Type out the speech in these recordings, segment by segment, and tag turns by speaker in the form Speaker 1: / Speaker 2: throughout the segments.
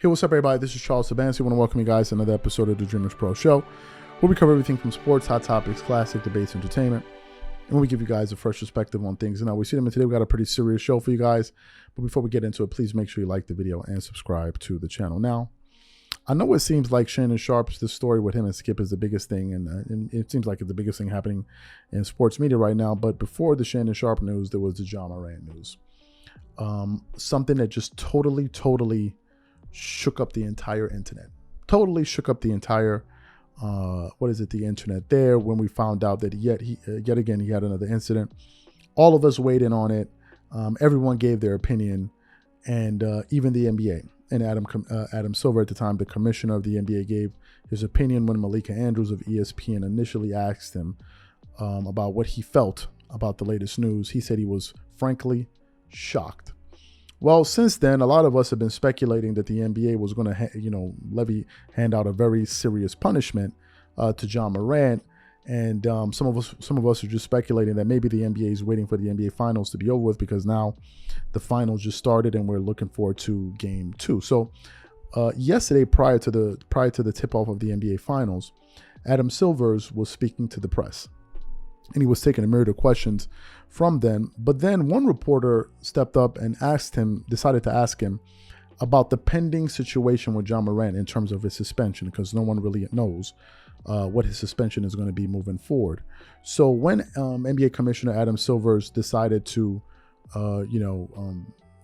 Speaker 1: Hey, what's up, everybody? This is Charles Sabansi. I want to welcome you guys to another episode of the Dreamerspro Show, where we cover everything from sports, hot topics, classic debates, entertainment, and we give you guys a fresh perspective on things. And now we see them, and today we got a pretty serious show for you guys. But before we get into it, please make sure you like the video and subscribe to the channel. Now, I know it seems like Shannon Sharpe's this story with him and Skip is the biggest thing, and it seems like it's the biggest thing happening in sports media right now. But before the Shannon Sharpe news, there was the Ja Morant news. Something that just totally shook up the entire internet. Totally shook up the entire, the internet there when we found out that yet again he had another incident. All of us weighed in on it. Everyone gave their opinion, and even the NBA. And Adam Silver at the time, the commissioner of the NBA, gave his opinion when Malika Andrews of ESPN initially asked him about what he felt about the latest news. He said he was frankly shocked. Well, since then, a lot of us have been speculating that the NBA was going to, hand out a very serious punishment to Ja Morant, and some of us are just speculating that maybe the NBA is waiting for the NBA Finals to be over with, because now the Finals just started and we're looking forward to Game 2. So, yesterday, prior to the tip-off of the NBA Finals, Adam Silver was speaking to the press, and he was taking a myriad of questions from them. But then one reporter stepped up and decided to ask him about the pending situation with Ja Morant in terms of his suspension, because no one really knows what his suspension is going to be moving forward. So when NBA Commissioner Adam Silver decided to,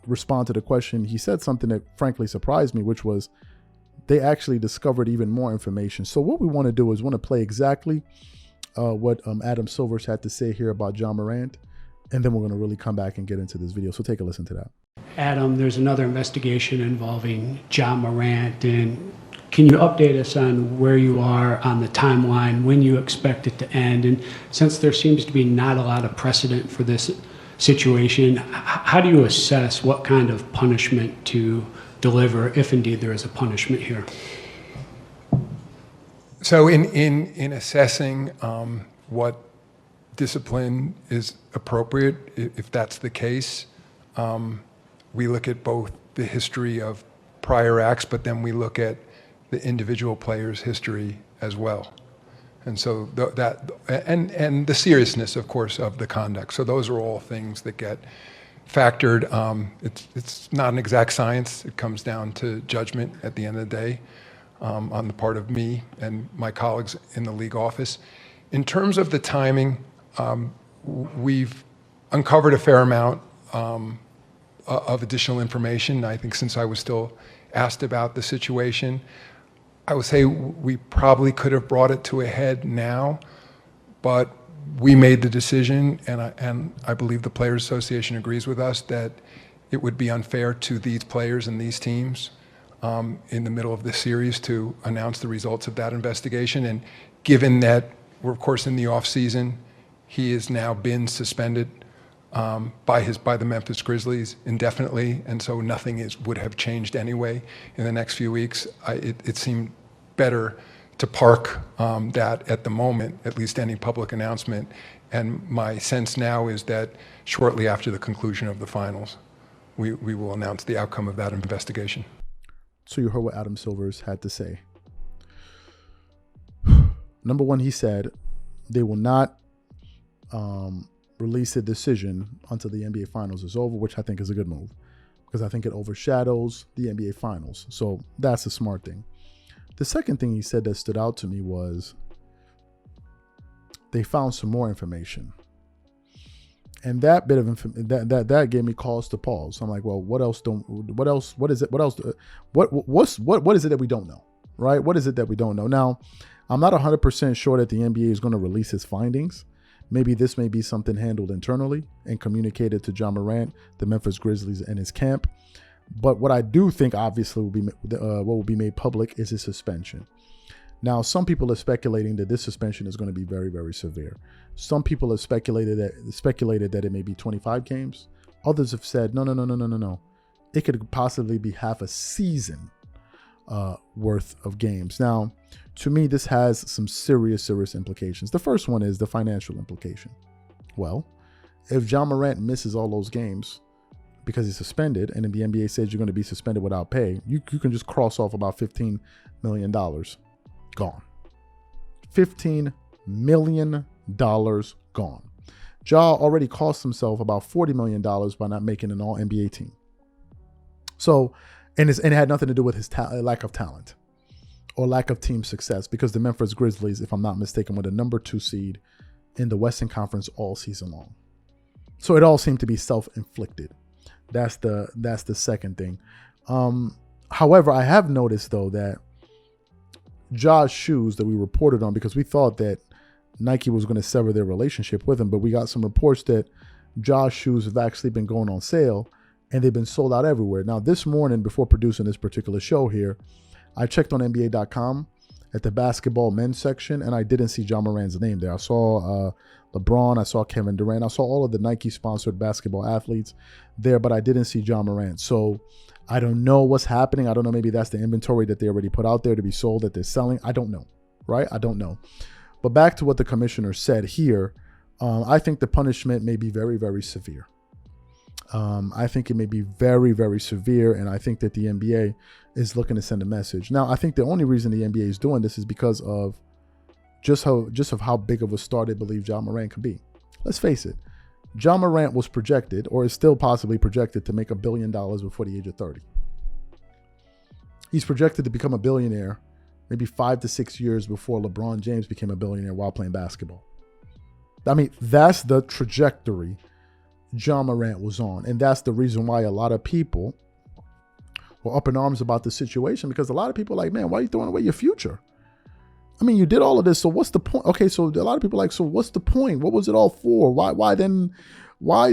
Speaker 1: respond to the question, he said something that frankly surprised me, which was they actually discovered even more information. So what we want to do is want to play exactly what Adam Silver had to say here about Ja Morant, and then we're going to really come back and get into this video. So take a listen to that.
Speaker 2: Adam, there's another investigation involving Ja Morant, and can you update us on where you are on the timeline, when you expect it to end? And since there seems to be not a lot of precedent for this situation, how do you assess what kind of punishment to deliver, if indeed there is a punishment here?
Speaker 3: So in assessing what discipline is appropriate, if that's the case, we look at both the history of prior acts, but then we look at the individual player's history as well. And so and the seriousness, of course, of the conduct. So those are all things that get factored. It's not an exact science. It comes down to judgment at the end of the day. On the part of me and my colleagues in the league office. In terms of the timing, we've uncovered a fair amount of additional information. I think since I was still asked about the situation, I would say we probably could have brought it to a head now, but we made the decision, and I believe the Players Association agrees with us, that it would be unfair to these players and these teams in the middle of the series to announce the results of that investigation. And given that we're, of course, in the off season, he has now been suspended by the Memphis Grizzlies indefinitely, and so nothing would have changed anyway in the next few weeks. It seemed better to park that at the moment, at least any public announcement. And my sense now is that shortly after the conclusion of the finals, we will announce the outcome of that investigation.
Speaker 1: So you heard what Adam Silver had to say. Number one, he said they will not release a decision until the NBA Finals is over, which I think is a good move, because I think it overshadows the NBA Finals. So that's a smart thing. The second thing he said that stood out to me was they found some more information. And that bit of that gave me cause to pause. I'm like, well, what is it that we don't know, right? What is it that we don't know? Now, I'm not 100% sure that the NBA is going to release its findings. Maybe this may be something handled internally and communicated to Ja Morant, the Memphis Grizzlies, and his camp. But what I do think, obviously, what will be made public is his suspension. Now, some people are speculating that this suspension is going to be very, very severe. Some people have speculated that it may be 25 games. Others have said, no. It could possibly be half a season worth of games. Now, to me, this has some serious implications. The first one is the financial implication. Well, if Ja Morant misses all those games, because he's suspended, and then the NBA says you're going to be suspended without pay, you can just cross off about $15 million. Gone. $15 million gone. Ja already cost himself about $40 million by not making an all-NBA team. So, and it had nothing to do with his lack of talent or lack of team success, because the Memphis Grizzlies, if I'm not mistaken, were the number 2 seed in the Western Conference all season long. So it all seemed to be self-inflicted. That's the second thing. However, I have noticed though that Ja's shoes that we reported on, because we thought that Nike was going to sever their relationship with him, but we got some reports that Ja's shoes have actually been going on sale and they've been sold out everywhere. Now, this morning, before producing this particular show here, I checked on NBA.com at the basketball men's section, and I didn't see Ja Morant's name there. I saw LeBron, I saw Kevin Durant, I saw all of the Nike-sponsored basketball athletes there, but I didn't see Ja Morant. So I don't know what's happening. I don't know. Maybe that's the inventory that they already put out there to be sold that they're selling. I don't know, right? I don't know. But back to what the commissioner said here, I think the punishment may be very, very severe. I think it may be very, very severe, and I think that the NBA is looking to send a message. Now, I think the only reason the NBA is doing this is because of just how big of a star they believe Ja Morant can be. Let's face it, Ja Morant was projected, or is still possibly projected, to make $1 billion before the age of 30. He's projected to become a billionaire maybe 5 to 6 years before LeBron James became a billionaire while playing basketball. I mean, that's the trajectory Ja Morant was on. And that's the reason why a lot of people were up in arms about the situation, because a lot of people are like, man, why are you throwing away your future? I mean, you did all of this, so what's the point? Okay, so a lot of people are like, so what's the point? What was it all for? Why then? Why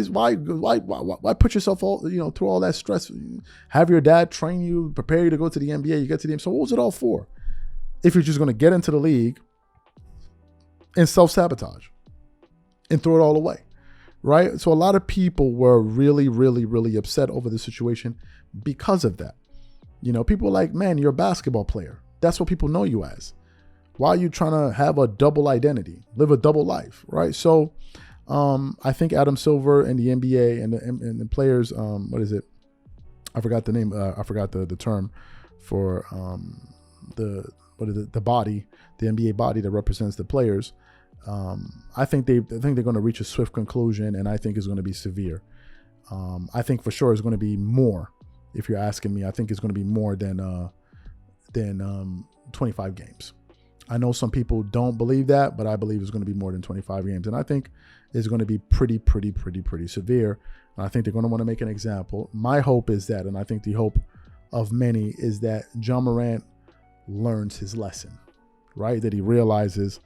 Speaker 1: put yourself all, through all that stress? Have your dad train you, prepare you to go to the NBA. You get to the NBA. So what was it all for? If you're just going to get into the league and self-sabotage and throw it all away, right? So a lot of people were really, really, really upset over the situation because of that. People are like, man, you're a basketball player. That's what people know you as. Why are you trying to have a double identity, live a double life, right? So I think Adam Silver and the NBA and the players, what is it? I forgot the name. I forgot the term for the body, the NBA body that represents the players. I think they're going to reach a swift conclusion, and I think it's going to be severe. I think for sure it's going to be more. If you're asking me, I think it's going to be more than 25 games. I know some people don't believe that, but I believe it's going to be more than 25 games. And I think it's going to be pretty severe. And I think they're going to want to make an example. My hope is that, and I think the hope of many is that Ja Morant learns his lesson, right? That he realizes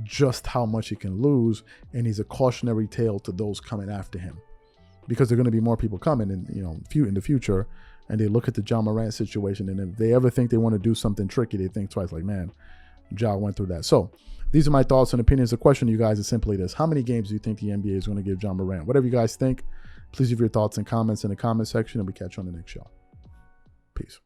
Speaker 1: just how much he can lose, and he's a cautionary tale to those coming after him, because there are going to be more people coming in the future, and they look at the Ja Morant situation, and if they ever think they want to do something tricky, they think twice, like, man, Ja went through that. So these are my thoughts and opinions. The question to you guys is simply this: how many games do you think the NBA is going to give Ja Morant? Whatever you guys think, please leave your thoughts and comments in the comment section, and we catch you on the next show. Peace.